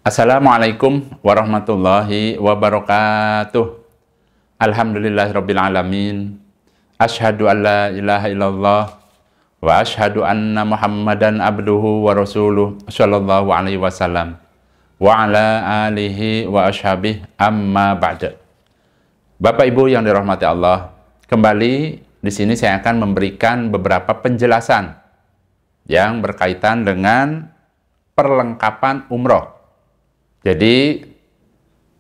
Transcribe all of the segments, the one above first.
Assalamualaikum warahmatullahi wabarakatuh. Alhamdulillahirabbil alamin. Asyhadu an la ilaha illallah wa asyhadu anna Muhammadan abduhu wa rasuluh sallallahu alaihi wasallam wa ala alihi wa ashabihi amma ba'da. Bapak Ibu yang dirahmati Allah, kembali di sini saya akan memberikan beberapa penjelasan yang berkaitan dengan perlengkapan umroh. Jadi,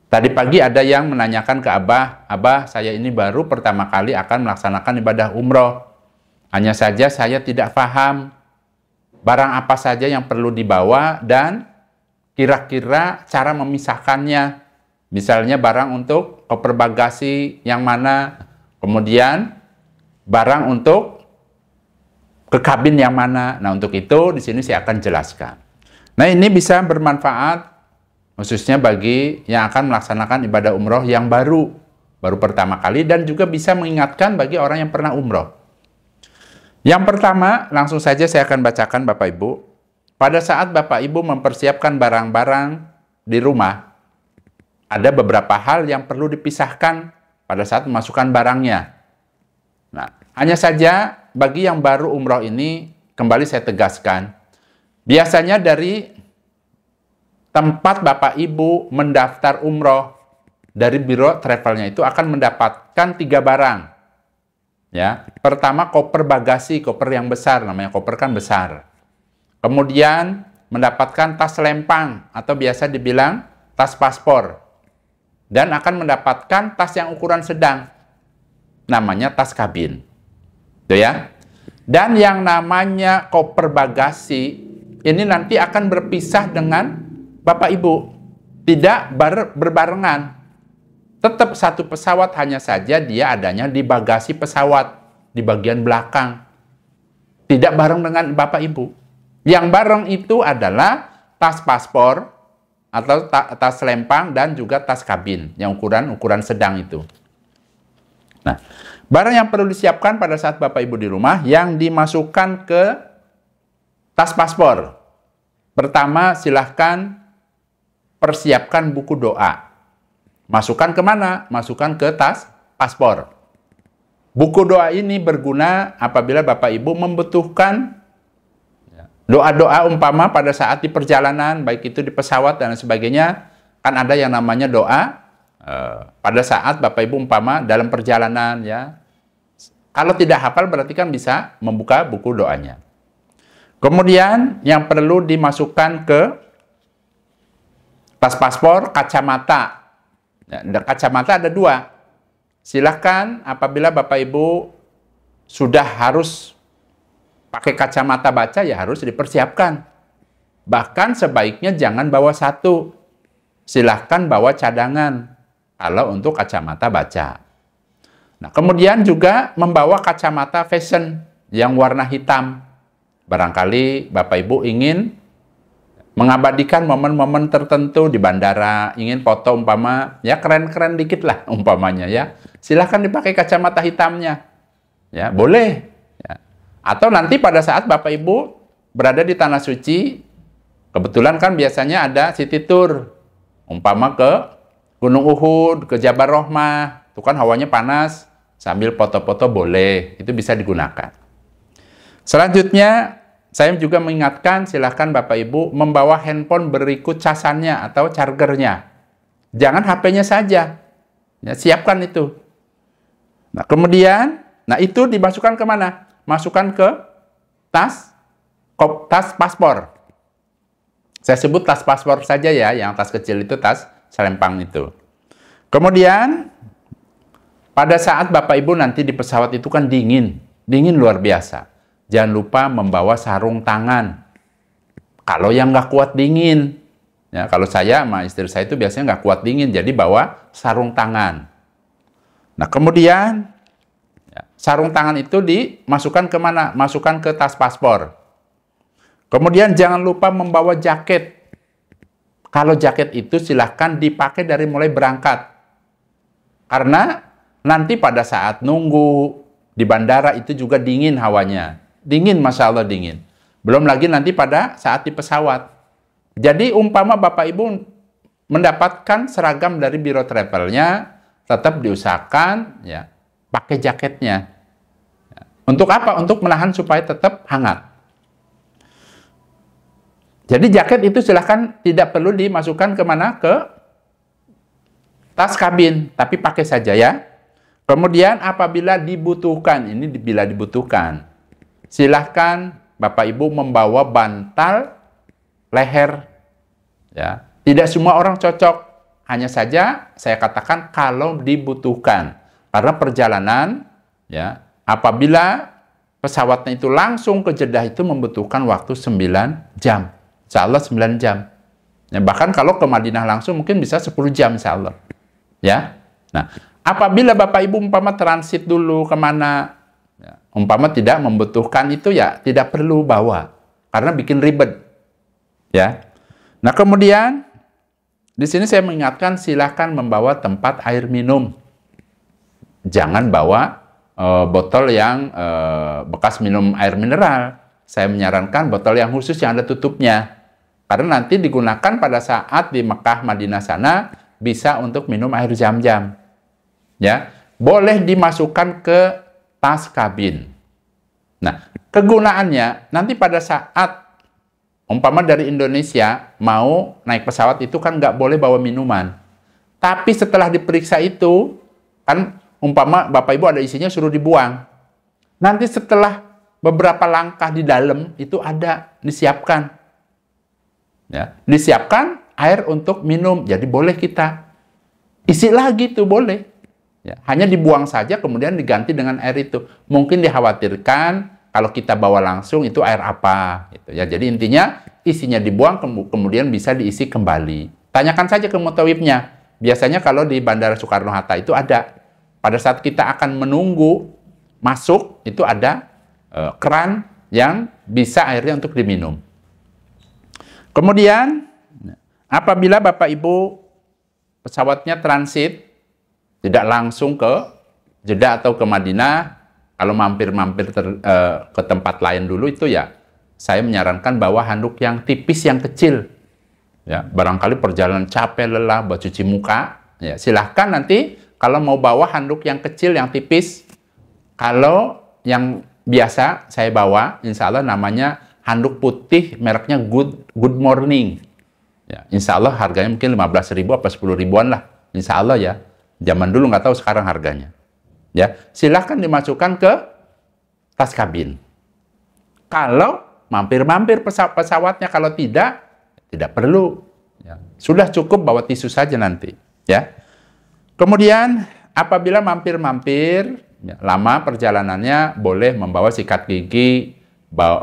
tadi pagi ada yang menanyakan ke Abah, saya ini baru pertama kali akan melaksanakan ibadah umroh. Hanya saja saya tidak paham barang apa saja yang perlu dibawa dan kira-kira cara memisahkannya. Misalnya barang untuk koper bagasi yang mana, kemudian barang untuk ke kabin yang mana. Nah, untuk itu di sini saya akan jelaskan. Nah, ini bisa bermanfaat khususnya bagi yang akan melaksanakan ibadah umroh yang baru pertama kali, dan juga bisa mengingatkan bagi orang yang pernah umroh. Yang pertama, langsung saja saya akan bacakan Bapak Ibu. Pada saat Bapak Ibu mempersiapkan barang-barang di rumah, ada beberapa hal yang perlu dipisahkan pada saat memasukkan barangnya. Nah, hanya saja bagi yang baru umroh ini, kembali saya tegaskan, biasanya dari tempat Bapak Ibu mendaftar umroh dari biro travelnya itu akan mendapatkan 3 barang. Ya, pertama koper bagasi, koper yang besar, namanya koper kan besar. Kemudian mendapatkan tas lempang atau biasa dibilang tas paspor. Dan akan mendapatkan tas yang ukuran sedang, namanya tas kabin. Itu ya. Dan yang namanya koper bagasi ini nanti akan berpisah dengan Bapak Ibu, tidak berbarengan. Tetap satu pesawat, hanya saja dia adanya di bagasi pesawat, di bagian belakang. Tidak bareng dengan Bapak Ibu. Yang bareng itu adalah tas paspor atau tas lempang dan juga tas kabin yang ukuran sedang itu. Nah, barang yang perlu disiapkan pada saat Bapak Ibu di rumah yang dimasukkan ke tas paspor. Pertama, silahkan persiapkan buku doa. Masukkan ke mana? Masukkan ke tas paspor. Buku doa ini berguna apabila Bapak Ibu membutuhkan doa-doa umpama pada saat di perjalanan, baik itu di pesawat dan sebagainya. Kan ada yang namanya doa pada saat Bapak Ibu umpama dalam perjalanan, ya. Kalau tidak hafal berarti kan bisa membuka buku doanya. Kemudian yang perlu dimasukkan ke tas paspor, kacamata. Kacamata ada 2. Silahkan apabila Bapak Ibu sudah harus pakai kacamata baca, ya harus dipersiapkan. Bahkan sebaiknya jangan bawa 1. Silahkan bawa cadangan kalau untuk kacamata baca. Nah, kemudian juga membawa kacamata fashion yang warna hitam. Barangkali Bapak Ibu ingin mengabadikan momen-momen tertentu di bandara, ingin foto umpama, ya keren-keren dikit lah umpamanya, ya. Silahkan dipakai kacamata hitamnya. Ya, boleh. Ya. Atau nanti pada saat Bapak Ibu berada di Tanah Suci, kebetulan kan biasanya ada city tour. Umpama ke Gunung Uhud, ke Jabal Rahmah, itu kan hawanya panas, sambil foto-foto boleh, itu bisa digunakan. Selanjutnya, saya juga mengingatkan, silahkan Bapak Ibu membawa handphone berikut casannya atau chargernya. Jangan HP-nya saja. Ya, siapkan itu. Nah, kemudian, itu dimasukkan ke mana? Masukkan ke tas paspor. Saya sebut tas paspor saja ya, yang tas kecil itu tas selempang itu. Kemudian, pada saat Bapak Ibu nanti di pesawat itu kan dingin luar biasa. Jangan lupa membawa sarung tangan. Kalau yang nggak kuat dingin, ya, kalau saya sama istri saya itu biasanya nggak kuat dingin, jadi bawa sarung tangan. Nah, kemudian ya, sarung tangan itu dimasukkan ke mana? Masukkan ke tas paspor. Kemudian jangan lupa membawa jaket. Kalau jaket itu silahkan dipakai dari mulai berangkat. Karena nanti pada saat nunggu di bandara itu juga dingin hawanya. Dingin, Masya Allah dingin. Belum lagi nanti pada saat di pesawat. Jadi umpama Bapak Ibu mendapatkan seragam dari biro travelnya, tetap diusahakan ya pakai jaketnya. Untuk apa? Untuk menahan supaya tetap hangat. Jadi jaket itu silahkan tidak perlu dimasukkan kemana? Ke tas kabin, tapi pakai saja ya. Kemudian apabila dibutuhkan, ini bila dibutuhkan, silahkan Bapak Ibu membawa bantal leher. Ya, tidak semua orang cocok. Hanya saja saya katakan kalau dibutuhkan. Karena perjalanan, ya, apabila pesawatnya itu langsung ke Jeddah itu membutuhkan waktu 9 jam. Insya Allah 9 jam. Ya, bahkan kalau ke Madinah langsung mungkin bisa 10 jam insya Allah. Ya. Nah, apabila Bapak Ibu umpama transit dulu kemana, ya, umpama tidak membutuhkan itu ya tidak perlu bawa. Karena bikin ribet. Ya. Nah, kemudian di sini saya mengingatkan silahkan membawa tempat air minum. Jangan bawa botol yang bekas minum air mineral. Saya menyarankan botol yang khusus yang ada tutupnya. Karena nanti digunakan pada saat di Mekah, Madinah sana, bisa untuk minum air zam-zam. Ya, boleh dimasukkan ke tas kabin. Nah, kegunaannya nanti pada saat umpama dari Indonesia mau naik pesawat itu kan nggak boleh bawa minuman. Tapi setelah diperiksa itu, kan umpama Bapak Ibu ada isinya suruh dibuang. Nanti setelah beberapa langkah di dalam itu ada disiapkan. Ya, disiapkan air untuk minum, jadi boleh kita isi lagi tuh boleh. Ya, hanya dibuang saja kemudian diganti dengan air itu. Mungkin dikhawatirkan kalau kita bawa langsung itu air apa, gitu ya. Jadi intinya isinya dibuang kemudian bisa diisi kembali. Tanyakan saja ke mutawibnya. Biasanya kalau di Bandara Soekarno-Hatta itu ada. Pada saat kita akan menunggu masuk itu ada keran yang bisa airnya untuk diminum. Kemudian, apabila Bapak Ibu pesawatnya transit, tidak langsung ke Jeddah atau ke Madinah, kalau mampir-mampir ke tempat lain dulu itu ya, saya menyarankan bawa handuk yang tipis, yang kecil. Ya, barangkali perjalanan capek, lelah, buat cuci muka, ya silahkan nanti kalau mau bawa handuk yang kecil, yang tipis. Kalau yang biasa saya bawa, insya Allah namanya handuk putih mereknya Good Morning. Ya, insya Allah harganya mungkin 15.000 apa 10 ribuan lah. Insya Allah ya. Zaman dulu nggak tahu sekarang harganya. Ya, silahkan dimasukkan ke tas kabin. Kalau mampir-mampir pesawatnya, kalau tidak perlu. Ya, sudah cukup bawa tisu saja nanti. Ya. Kemudian apabila mampir-mampir, ya, lama perjalanannya boleh membawa sikat gigi,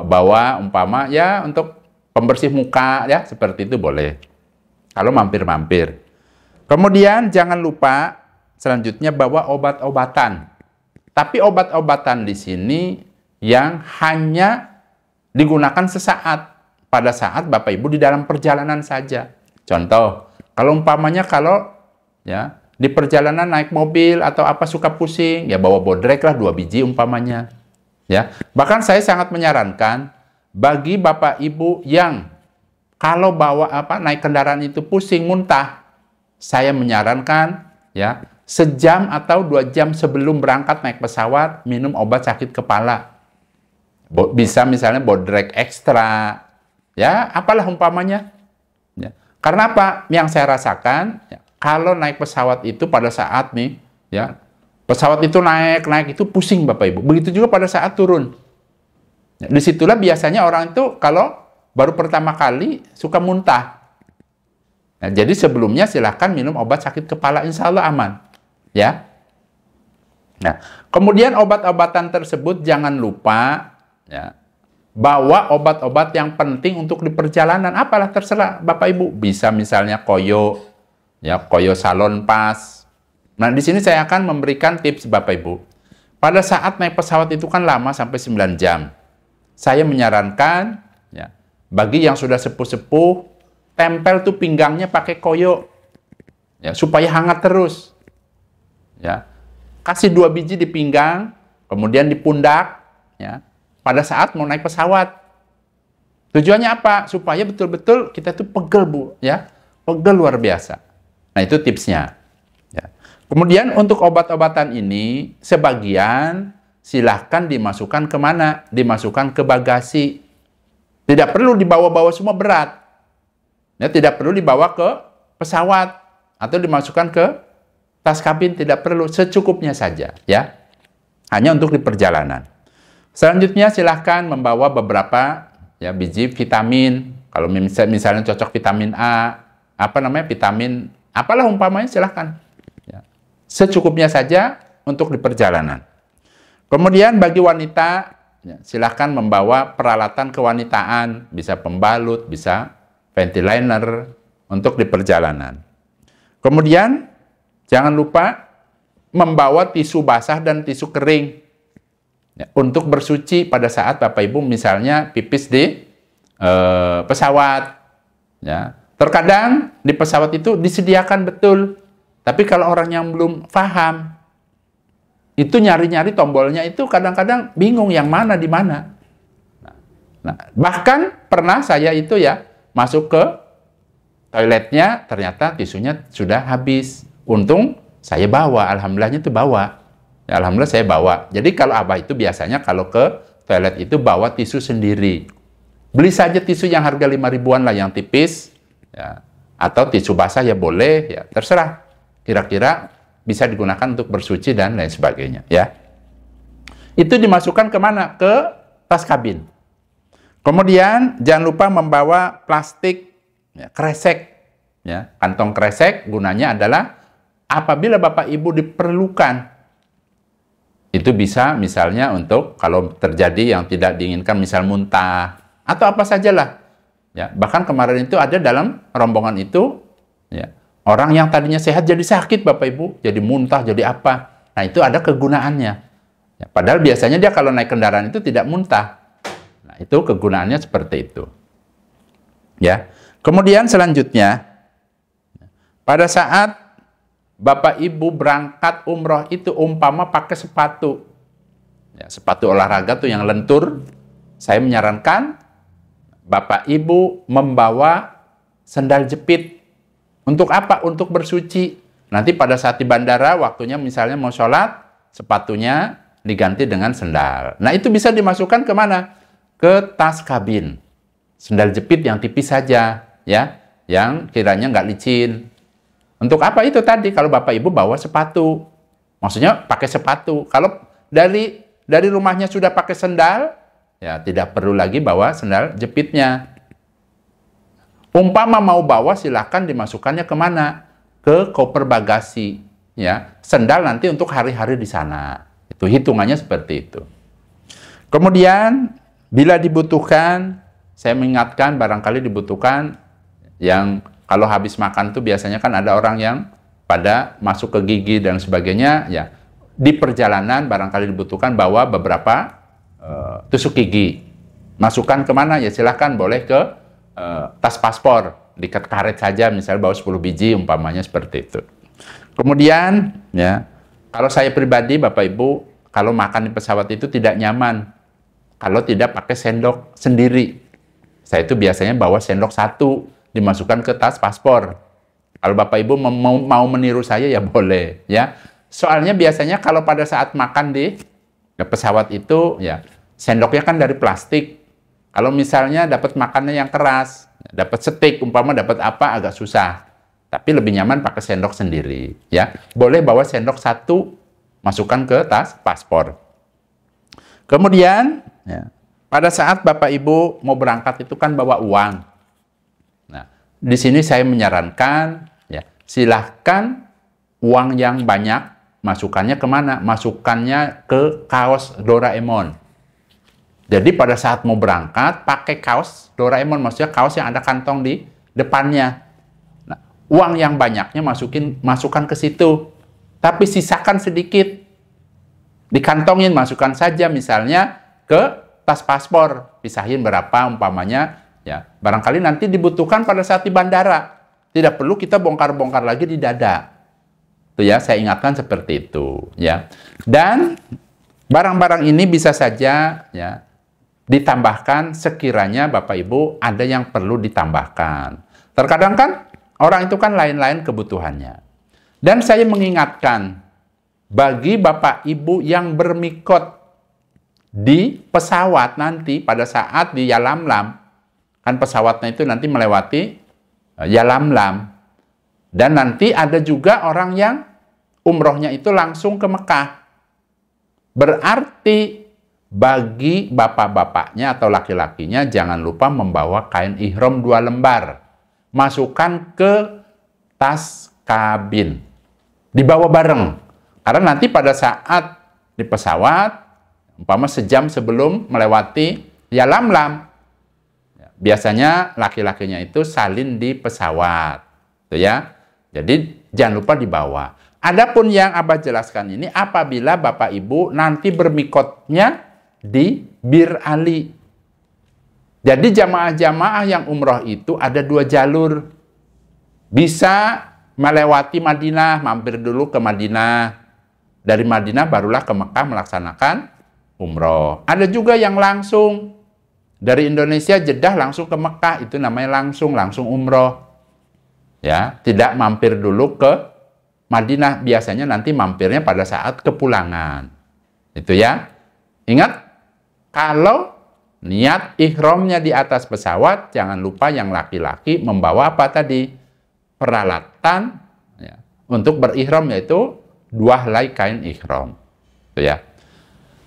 bawa umpama ya untuk pembersih muka ya seperti itu boleh kalau mampir-mampir. Kemudian jangan lupa selanjutnya bawa obat-obatan. Tapi obat-obatan di sini yang hanya digunakan sesaat pada saat Bapak Ibu di dalam perjalanan saja. Contoh, kalau umpamanya ya di perjalanan naik mobil atau apa suka pusing, ya bawa bodrek lah 2 biji umpamanya. Ya, bahkan saya sangat menyarankan bagi Bapak Ibu yang kalau naik kendaraan itu pusing, muntah, saya menyarankan ya sejam atau 2 jam sebelum berangkat naik pesawat minum obat sakit kepala. Bisa misalnya bodrek ekstra, ya apalah umpamanya. Ya. Karena apa? Yang saya rasakan, ya, kalau naik pesawat itu pada saat nih, ya pesawat itu naik itu pusing Bapak Ibu. Begitu juga pada saat turun. Ya, disitulah biasanya orang itu kalau baru pertama kali suka muntah. Nah, jadi sebelumnya silahkan minum obat sakit kepala, insya Allah aman. Ya. Nah, kemudian obat-obatan tersebut jangan lupa ya, bawa obat-obat yang penting untuk di perjalanan. Apalah terserah Bapak Ibu. Bisa misalnya koyo, ya koyo salon pas. Nah, di sini saya akan memberikan tips Bapak Ibu. Pada saat naik pesawat itu kan lama sampai 9 jam. Saya menyarankan ya, bagi yang sudah sepuh-sepuh, tempel tuh pinggangnya pakai koyo. Ya, supaya hangat terus. Ya. Kasih 2 biji di pinggang, kemudian di pundak, ya. Pada saat mau naik pesawat. Tujuannya apa? Supaya betul-betul kita tuh pegel, Bu, ya. pegel luar biasa. Nah, itu tipsnya. Ya. Kemudian untuk obat-obatan ini, sebagian silahkan dimasukkan kemana? Dimasukkan ke bagasi. Tidak perlu dibawa-bawa semua berat. Ya, tidak perlu dibawa ke pesawat atau dimasukkan ke tas kabin, tidak perlu, secukupnya saja, ya. Hanya untuk di perjalanan. Selanjutnya silahkan membawa beberapa ya biji vitamin. Kalau misalnya cocok vitamin A, vitamin apalah umpamanya, silahkan. Ya. Secukupnya saja untuk di perjalanan. Kemudian bagi wanita, ya, silahkan membawa peralatan kewanitaan, bisa pembalut, bisa ventilator untuk di perjalanan. Kemudian jangan lupa membawa tisu basah dan tisu kering ya, untuk bersuci pada saat Bapak Ibu misalnya pipis di pesawat. Ya. Terkadang di pesawat itu disediakan betul, tapi kalau orang yang belum paham, itu nyari-nyari tombolnya itu kadang-kadang bingung yang mana di mana. Nah, bahkan pernah saya itu ya masuk ke toiletnya, ternyata tisunya sudah habis. Untung saya bawa, alhamdulillahnya itu bawa. Ya, alhamdulillah saya bawa. Jadi kalau Abah itu biasanya kalau ke toilet itu bawa tisu sendiri. Beli saja tisu yang harga 5 ribuan lah, yang tipis. Ya. Atau tisu basah ya boleh, ya terserah. Kira-kira bisa digunakan untuk bersuci dan lain sebagainya. Ya. Itu dimasukkan kemana? Ke tas kabin. Kemudian jangan lupa membawa plastik ya, kresek. Ya. Kantong kresek gunanya adalah apabila Bapak Ibu diperlukan. Itu bisa misalnya untuk kalau terjadi yang tidak diinginkan, misal muntah, atau apa sajalah. Ya, bahkan kemarin itu ada dalam rombongan itu, ya, orang yang tadinya sehat jadi sakit Bapak Ibu, jadi muntah, jadi apa. Nah itu ada kegunaannya. Ya, padahal biasanya dia kalau naik kendaraan itu tidak muntah. Nah itu kegunaannya seperti itu. Ya. Kemudian selanjutnya, pada saat Bapak Ibu berangkat umroh itu umpama pakai sepatu. Ya, sepatu olahraga tuh yang lentur. Saya menyarankan Bapak Ibu membawa sendal jepit. Untuk apa? Untuk bersuci. Nanti pada saat di bandara, waktunya misalnya mau sholat, sepatunya diganti dengan sendal. Nah itu bisa dimasukkan kemana? Ke tas kabin. Sendal jepit yang tipis saja, ya, yang kiranya nggak licin. Untuk apa itu tadi? Kalau Bapak Ibu bawa sepatu, maksudnya pakai sepatu. Kalau dari rumahnya sudah pakai sendal, ya tidak perlu lagi bawa sendal jepitnya. Umpama mau bawa, silahkan dimasukkannya kemana? Ke koper bagasi. Ya, sendal nanti untuk hari-hari di sana. Itu hitungannya seperti itu. Kemudian bila dibutuhkan, saya mengingatkan barangkali dibutuhkan yang kalau habis makan tuh biasanya kan ada orang yang pada masuk ke gigi dan sebagainya, ya di perjalanan barangkali dibutuhkan bawa beberapa tusuk gigi. Masukkan kemana? Ya silahkan boleh ke tas paspor, diikat karet saja, misalnya bawa 10 biji umpamanya seperti itu. Kemudian ya kalau saya pribadi Bapak Ibu kalau makan di pesawat itu tidak nyaman kalau tidak pakai sendok sendiri. Saya itu biasanya bawa sendok satu, dimasukkan ke tas paspor. Kalau Bapak Ibu mau meniru saya ya boleh ya. Soalnya biasanya kalau pada saat makan di pesawat itu ya sendoknya kan dari plastik. Kalau misalnya dapat makannya yang keras, dapat steak umpama dapat apa agak susah. Tapi lebih nyaman pakai sendok sendiri ya. Boleh bawa sendok satu, masukkan ke tas paspor. Kemudian ya, pada saat Bapak Ibu mau berangkat itu kan bawa uang. Di sini saya menyarankan, ya, silahkan uang yang banyak, masukannya kemana? Masukannya ke kaos Doraemon. Jadi pada saat mau berangkat, pakai kaos Doraemon, maksudnya kaos yang ada kantong di depannya. Nah, uang yang banyaknya masukkan ke situ. Tapi sisakan sedikit. Dikantongin, masukkan saja misalnya ke tas paspor. Pisahin berapa umpamanya. Ya, barangkali nanti dibutuhkan pada saat di bandara. Tidak perlu kita bongkar-bongkar lagi di dada. Itu ya, saya ingatkan seperti itu, ya. Dan barang-barang ini bisa saja ya ditambahkan sekiranya Bapak Ibu ada yang perlu ditambahkan. Terkadang kan Orang itu kan lain-lain kebutuhannya. Dan saya mengingatkan, bagi Bapak Ibu yang bermikot di pesawat nanti pada saat di Yalamlam, kan pesawatnya itu nanti melewati Yalamlam. Dan nanti ada juga orang yang umrohnya itu langsung ke Mekah. Berarti bagi bapak-bapaknya atau laki-lakinya jangan lupa membawa kain ihram 2 lembar. Masukkan ke tas kabin. Dibawa bareng. Karena nanti pada saat di pesawat, umpama sejam sebelum melewati Yalamlam, biasanya laki-lakinya itu salin di pesawat. Tuh ya. Jadi jangan lupa dibawa. Adapun yang Abah jelaskan ini apabila Bapak Ibu nanti bermikotnya di Bir Ali. Jadi jamaah-jamaah yang umroh itu ada 2 jalur. Bisa melewati Madinah, mampir dulu ke Madinah. Dari Madinah barulah ke Mekah melaksanakan umroh. Ada juga yang langsung dari Indonesia Jeddah langsung ke Mekah, itu namanya langsung umroh. Ya, tidak mampir dulu ke Madinah, biasanya nanti mampirnya pada saat kepulangan. Itu ya. Ingat, kalau niat ihramnya di atas pesawat, jangan lupa yang laki-laki membawa apa tadi? Peralatan ya, untuk berihram, yaitu 2 helai kain ihram. Itu ya.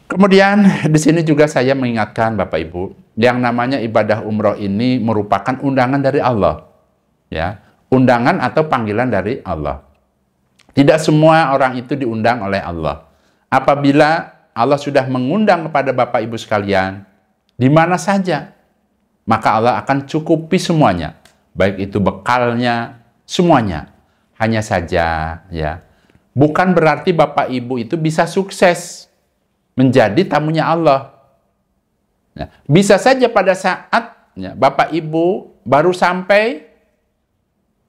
Kemudian di sini juga saya mengingatkan Bapak Ibu, yang namanya ibadah umroh ini merupakan undangan dari Allah. Ya, undangan atau panggilan dari Allah. Tidak semua orang itu diundang oleh Allah. Apabila Allah sudah mengundang kepada Bapak Ibu sekalian, di mana saja, maka Allah akan cukupi semuanya. Baik itu bekalnya, semuanya. Hanya saja, ya, bukan berarti Bapak Ibu itu bisa sukses menjadi tamunya Allah. Nah, bisa saja pada saat ya, Bapak Ibu baru sampai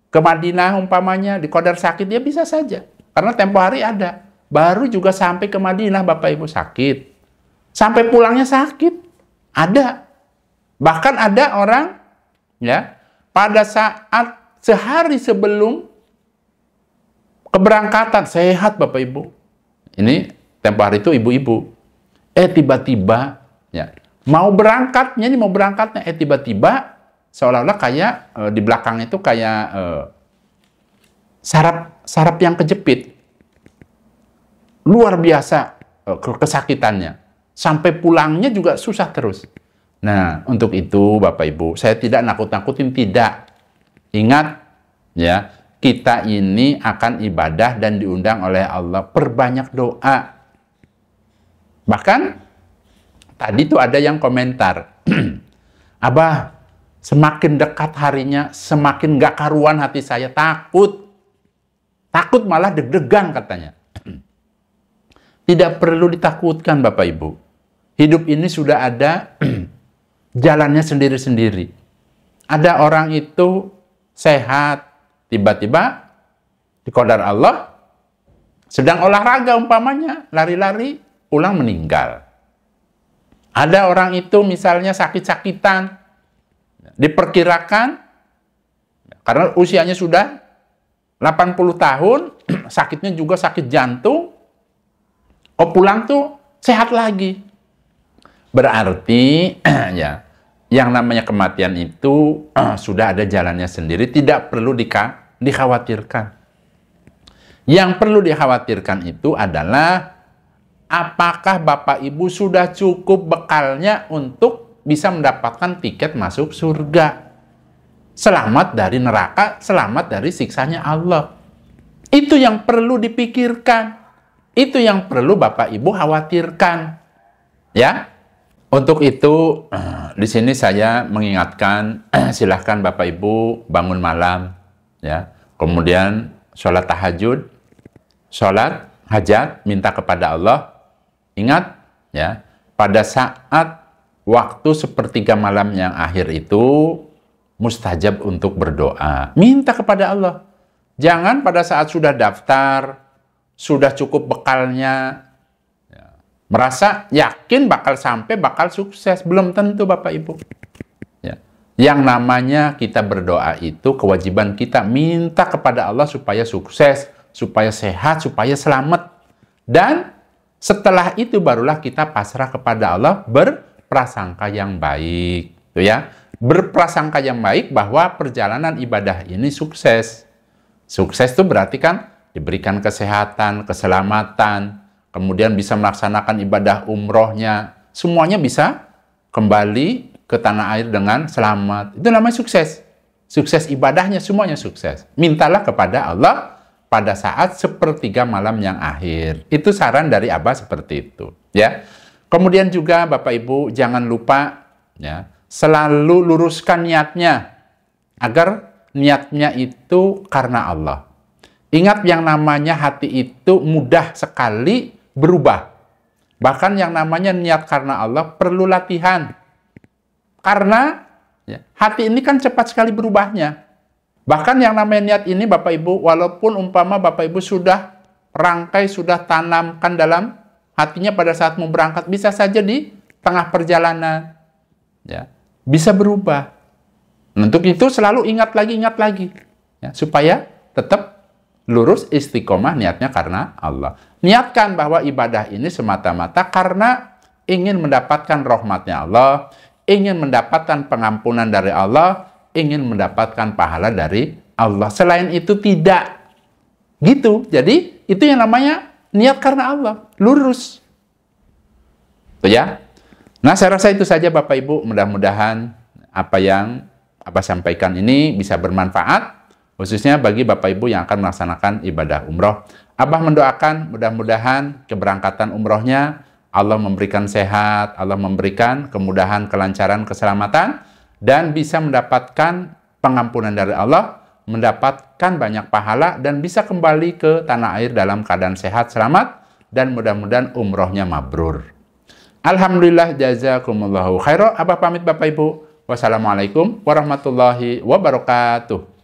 ke Madinah umpamanya, di Qadar sakit, dia bisa saja. Karena tempo hari ada. Baru juga sampai ke Madinah Bapak Ibu sakit. Sampai pulangnya sakit. Ada. Bahkan ada orang, ya, pada saat sehari sebelum keberangkatan, sehat Bapak Ibu. Ini tempo hari itu ibu-ibu. Tiba-tiba, ya, mau berangkatnya, tiba-tiba, seolah-olah kayak di belakang itu kayak saraf yang kejepit. Luar biasa kesakitannya. Sampai pulangnya juga susah terus. Nah, untuk itu Bapak Ibu, saya tidak nakut-nakutin, tidak. Ingat, ya, kita ini akan ibadah dan diundang oleh Allah. Perbanyak doa. Bahkan, tadi tuh ada yang komentar, Abah, semakin dekat harinya, semakin gak karuan hati saya, takut. Takut malah deg-degan katanya. Tidak perlu ditakutkan Bapak Ibu. Hidup ini sudah ada jalannya sendiri-sendiri. Ada orang itu sehat, tiba-tiba di qadar Allah, sedang olahraga umpamanya, lari-lari, pulang meninggal. Ada orang itu misalnya sakit-sakitan, diperkirakan, karena usianya sudah 80 tahun, sakitnya juga sakit jantung, pulang tuh sehat lagi. Berarti, ya, yang namanya kematian itu sudah ada jalannya sendiri, tidak perlu dikhawatirkan. Yang perlu dikhawatirkan itu adalah apakah Bapak Ibu sudah cukup bekalnya untuk bisa mendapatkan tiket masuk surga. Selamat dari neraka, selamat dari siksanya Allah. Itu yang perlu dipikirkan. Itu yang perlu Bapak Ibu khawatirkan. Ya. Untuk itu, di sini saya mengingatkan, silahkan Bapak Ibu bangun malam, ya. Kemudian sholat tahajud, sholat hajat, minta kepada Allah. Ingat, ya, pada saat waktu sepertiga malam yang akhir itu, mustajab untuk berdoa. Minta kepada Allah. Jangan pada saat sudah daftar, sudah cukup bekalnya, ya, merasa yakin bakal sampai, bakal sukses. Belum tentu Bapak Ibu. Ya. Yang namanya kita berdoa itu kewajiban kita minta kepada Allah supaya sukses, supaya sehat, supaya selamat. Dan setelah itu barulah kita pasrah kepada Allah berprasangka yang baik. Tuh ya. Berprasangka yang baik bahwa perjalanan ibadah ini sukses. Sukses itu berarti kan diberikan kesehatan, keselamatan, kemudian bisa melaksanakan ibadah umrohnya. Semuanya bisa kembali ke tanah air dengan selamat. Itu namanya sukses. Sukses ibadahnya semuanya sukses. Mintalah kepada Allah pada saat sepertiga malam yang akhir. Itu saran dari Abah seperti itu, ya. Kemudian juga Bapak Ibu jangan lupa ya, selalu luruskan niatnya agar niatnya itu karena Allah. Ingat yang namanya hati itu mudah sekali berubah. Bahkan yang namanya niat karena Allah perlu latihan. Karena ya, hati ini kan cepat sekali berubahnya. Bahkan yang namanya niat ini Bapak Ibu, walaupun umpama Bapak Ibu sudah rangkai, sudah tanamkan dalam hatinya pada saat mau berangkat, bisa saja di tengah perjalanan ya, bisa berubah. Untuk itu selalu ingat lagi ya, supaya tetap lurus istiqomah niatnya karena Allah. Niatkan bahwa ibadah ini semata-mata karena ingin mendapatkan rahmatnya Allah, ingin mendapatkan pengampunan dari Allah, ingin mendapatkan pahala dari Allah. Selain itu tidak. Gitu. Jadi itu yang namanya niat karena Allah. Lurus. Tuh ya. Nah, saya rasa itu saja Bapak Ibu. Mudah-mudahan apa yang Abah sampaikan ini bisa bermanfaat. Khususnya bagi Bapak Ibu yang akan melaksanakan ibadah umroh. Abah mendoakan mudah-mudahan keberangkatan umrohnya Allah memberikan sehat, Allah memberikan kemudahan, kelancaran, keselamatan, dan bisa mendapatkan pengampunan dari Allah, mendapatkan banyak pahala, dan bisa kembali ke tanah air dalam keadaan sehat, selamat, dan mudah-mudahan umrohnya mabrur. Alhamdulillah, jazakumullahu khairan. Abah pamit Bapak Ibu. Wassalamualaikum warahmatullahi wabarakatuh.